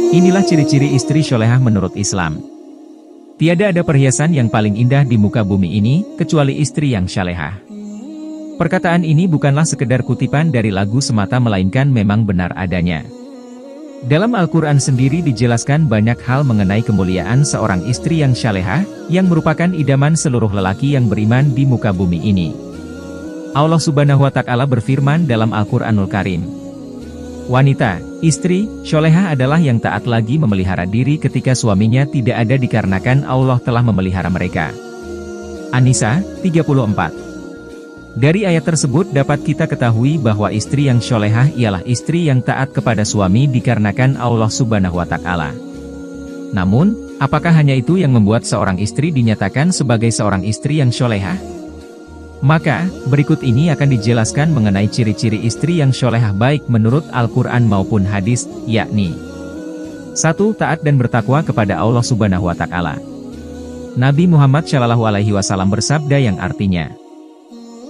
Inilah ciri-ciri istri solehah menurut Islam. Tiada ada perhiasan yang paling indah di muka bumi ini, kecuali istri yang salehah. Perkataan ini bukanlah sekedar kutipan dari lagu semata melainkan memang benar adanya. Dalam Al-Quran sendiri dijelaskan banyak hal mengenai kemuliaan seorang istri yang salehah, yang merupakan idaman seluruh lelaki yang beriman di muka bumi ini. Allah Subhanahu wa Ta'ala berfirman dalam Al-Quranul Karim. Wanita, istri, solehah adalah yang taat lagi memelihara diri ketika suaminya tidak ada dikarenakan Allah telah memelihara mereka. An-Nisa, 34. Dari ayat tersebut dapat kita ketahui bahwa istri yang solehah ialah istri yang taat kepada suami dikarenakan Allah Subhanahu wa Ta'ala. Namun, apakah hanya itu yang membuat seorang istri dinyatakan sebagai seorang istri yang solehah? Maka, berikut ini akan dijelaskan mengenai ciri-ciri istri yang solehah baik menurut Al-Quran maupun hadis, yakni 1. Taat dan bertakwa kepada Allah Subhanahu wa Ta'ala. Nabi Muhammad SAW bersabda yang artinya,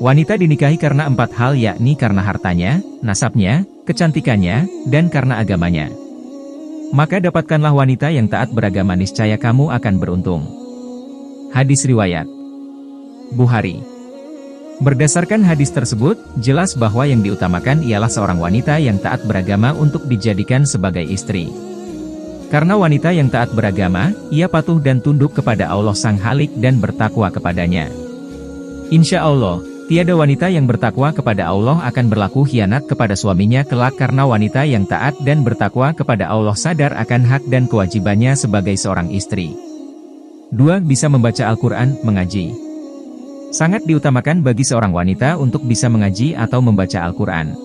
wanita dinikahi karena 4 hal yakni karena hartanya, nasabnya, kecantikannya, dan karena agamanya. Maka dapatkanlah wanita yang taat beragama niscaya kamu akan beruntung. Hadis riwayat Bukhari. Berdasarkan hadis tersebut, jelas bahwa yang diutamakan ialah seorang wanita yang taat beragama untuk dijadikan sebagai istri. Karena wanita yang taat beragama, ia patuh dan tunduk kepada Allah Sang Halik dan bertakwa kepadanya. Insya Allah, tiada wanita yang bertakwa kepada Allah akan berlaku khianat kepada suaminya kelak karena wanita yang taat dan bertakwa kepada Allah sadar akan hak dan kewajibannya sebagai seorang istri. 2. Bisa membaca Al-Quran, mengaji. Sangat diutamakan bagi seorang wanita untuk bisa mengaji atau membaca Al-Quran.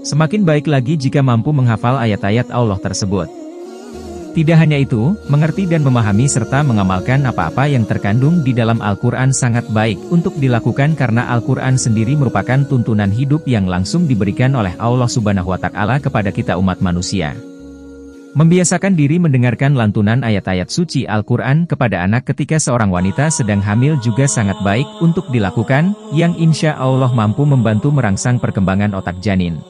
Semakin baik lagi jika mampu menghafal ayat-ayat Allah tersebut. Tidak hanya itu, mengerti dan memahami serta mengamalkan apa-apa yang terkandung di dalam Al-Quran sangat baik untuk dilakukan karena Al-Quran sendiri merupakan tuntunan hidup yang langsung diberikan oleh Allah Subhanahu wa Ta'ala kepada kita umat manusia. Membiasakan diri mendengarkan lantunan ayat-ayat suci Al-Quran kepada anak ketika seorang wanita sedang hamil juga sangat baik untuk dilakukan, yang insya Allah mampu membantu merangsang perkembangan otak janin.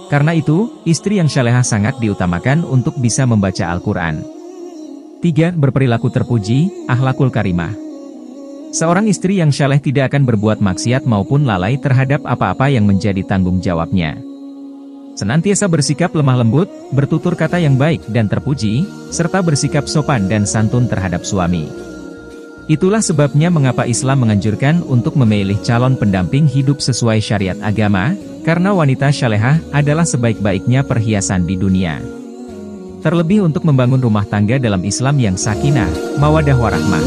Karena itu, istri yang salehah sangat diutamakan untuk bisa membaca Al-Quran. 3. Berperilaku terpuji, akhlakul karimah. Seorang istri yang saleh tidak akan berbuat maksiat maupun lalai terhadap apa-apa yang menjadi tanggung jawabnya. Senantiasa bersikap lemah lembut, bertutur kata yang baik dan terpuji, serta bersikap sopan dan santun terhadap suami. Itulah sebabnya mengapa Islam menganjurkan untuk memilih calon pendamping hidup sesuai syariat agama, karena wanita salehah adalah sebaik-baiknya perhiasan di dunia. Terlebih untuk membangun rumah tangga dalam Islam yang sakinah, mawaddah warahmah.